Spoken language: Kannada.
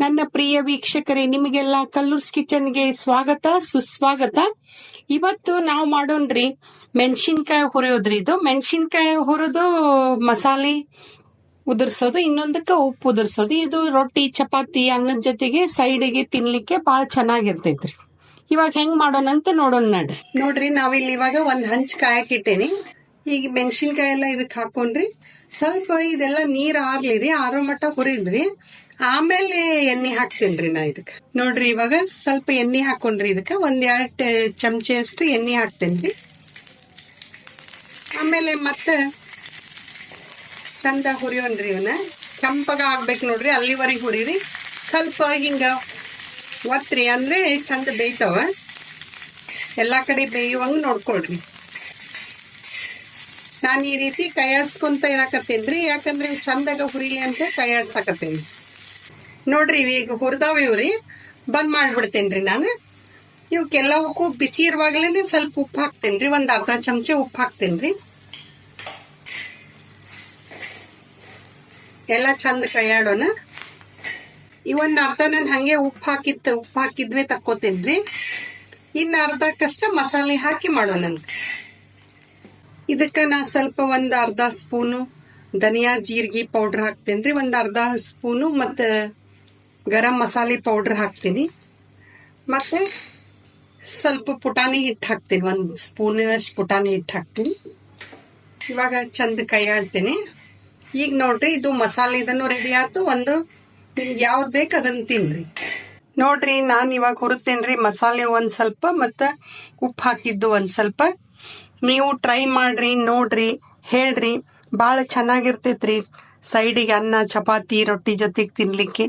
ನನ್ನ ಪ್ರಿಯ ವೀಕ್ಷಕರೇ, ನಿಮಗೆಲ್ಲ ಕಲ್ಲೂರ್ಸ್ ಕಿಚನ್ಗೆ ಸ್ವಾಗತ ಸುಸ್ವಾಗತ. ಇವತ್ತು ನಾವು ಮಾಡೋಣ್ರಿ ಮೆಣಸಿನ್ಕಾಯಿ ಹುರಿಯೋದ್ರಿ. ಇದು ಮೆಣಸಿನ್ಕಾಯಿ ಹುರಿದು ಮಸಾಲೆ ಉದುರ್ಸೋದು, ಇನ್ನೊಂದಕ್ಕೆ ಉಪ್ಪು ಉದುರ್ಸೋದು. ಇದು ರೊಟ್ಟಿ ಚಪಾತಿ ಅನ್ನದ ಜೊತೆಗೆ ಸೈಡಿಗೆ ತಿನ್ಲಿಕ್ಕೆ ಬಹಳ ಚೆನ್ನಾಗಿರ್ತೈತ್ರಿ. ಇವಾಗ ಹೆಂಗ್ ಮಾಡೋಣ ಅಂತ ನೋಡೋಣ ನೋಡ್ರಿ. ನಾವಿಲ್ಲಿ ಇವಾಗ ಒಂದ್ ಹಂಚ್ ಕಾಯಕ್ ಇಟ್ಟೇನಿ. ಈಗ ಮೆಣಸಿನ್ಕಾಯಿ ಎಲ್ಲ ಇದಕ್ ಹಾಕೊಂಡ್ರಿ. ಸ್ವಲ್ಪ ಇದೆಲ್ಲ ನೀರ್ ಆರ್ಲಿರಿ, ಆರೋ ಮಟ್ಟ ಹುರಿದ್ರಿ. ಆಮೇಲೆ ಎಣ್ಣೆ ಹಾಕ್ತೇನ್ರಿ ನಾ ಇದಕ್. ನೋಡ್ರಿ ಇವಾಗ ಸ್ವಲ್ಪ ಎಣ್ಣೆ ಹಾಕೊಂಡ್ರಿ. ಇದಕ್ಕ ಒಂದ್ 2 ಚಮಚೆ ಅಷ್ಟು ಎಣ್ಣೆ ಹಾಕ್ತೇನ್ರಿ. ಆಮೇಲೆ ಮತ್ತೆ ಚಂದ ಹುರಿಯೋನ್ರಿ. ಇವನ್ನ ಕೆಂಪಗ ಆಗ್ಬೇಕು ನೋಡ್ರಿ, ಅಲ್ಲಿವರೆಗೆ ಹುರಿರಿ. ಸ್ವಲ್ಪ ಹಿಂಗ ಒತ್ರಿ, ಅಂದ್ರೆ ಚಂದ ಬೇಯ್ತಾವ. ಎಲ್ಲಾ ಕಡೆ ಬೇಯುವಂಗ ನೋಡ್ಕೊಳ್ರಿ. ನಾನು ಈ ರೀತಿ ಕೈಯಾಡ್ಸ್ಕೊಂತ ಇರಾಕತ್ತೇನ್ರಿ, ಯಾಕಂದ್ರೆ ಚಂದಾಗ ಹುರಿಲಿ ಅಂತ ಕೈಯಾಡ್ಸಾಕತ್ತೇನಿ. ನೋಡ್ರಿ ಈಗ ಹುರಿದಾವ ಇವ್ರಿ, ಬಂದ್ ಮಾಡ್ಬಿಡ್ತೇನ್ರಿ ನಾನು. ಇವಕ್ಕೆಲ್ಲವಕ್ಕೂ ಬಿಸಿ ಇರುವಾಗ್ಲೇನೆ ಸ್ವಲ್ಪ ಉಪ್ಪು ಹಾಕ್ತೇನ್ರಿ. ಒಂದ್ ಅರ್ಧ ಚಮಚೆ ಉಪ್ಪು ಹಾಕ್ತೇನ್ರಿ. ಎಲ್ಲ ಚಂದ ಕೈಯಾಡೋಣ. ಇವೊಂದ್ ಅರ್ಧ ನಾನು ಹಂಗೆ ಉಪ್ಪು ಹಾಕಿದ್ವಿ ತಕ್ಕೋತೇನ್ರಿ. ಇನ್ನ ಅರ್ಧಕ್ಕಷ್ಟ ಮಸಾಲೆ ಹಾಕಿ ಮಾಡೋಣ. ಇದಕ್ಕ ನಾ ಸ್ವಲ್ಪ ಒಂದ್ ಅರ್ಧ ಸ್ಪೂನು ಧನಿಯಾ ಜೀರಿಗೆ ಪೌಡರ್ ಹಾಕ್ತೇನ್ರಿ. ಒಂದ್ ಅರ್ಧ ಸ್ಪೂನು ಮತ್ತ ಗರಂ ಮಸಾಲೆ ಪೌಡರ್ ಹಾಕ್ತೀನಿ. ಮತ್ತೆ ಸ್ವಲ್ಪ ಪುಟಾಣಿ ಹಿಟ್ಟು ಹಾಕ್ತೀನಿ, ಒಂದ್ ಸ್ಪೂನಷ್ಟು ಪುಟಾಣಿ ಹಿಟ್ಟು ಹಾಕ್ತೀನಿ. ಇವಾಗ ಚಂದ ಕೈಯಾಡ್ತೀನಿ. ಈಗ ನೋಡ್ರಿ ಇದು ಮಸಾಲೆ ಇದನ್ನು ರೆಡಿ ಆಯ್ತು. ಒಂದು ಯಾವ್ದು ಬೇಕು ಅದನ್ನ ತಿನ್ರಿ. ನೋಡ್ರಿ ನಾನು ಇವಾಗ ಹುರುತ್ತೇನ್ರಿ ಮಸಾಲೆ ಒಂದ್ ಸ್ವಲ್ಪ, ಮತ್ತ ಉಪ್ಪು ಹಾಕಿದ್ದು ಒಂದ್ ಸ್ವಲ್ಪ. ನೀವು ಟ್ರೈ ಮಾಡ್ರಿ, ನೋಡ್ರಿ, ಹೇಳ್ರಿ. ಬಾಳ ಚೆನ್ನಾಗಿರ್ತೈತ್ರಿ ಸೈಡಿಗೆ ಅನ್ನ ಚಪಾತಿ ರೊಟ್ಟಿ ಜೊತೆಗೆ ತಿನ್ಲಿಕ್ಕೆ.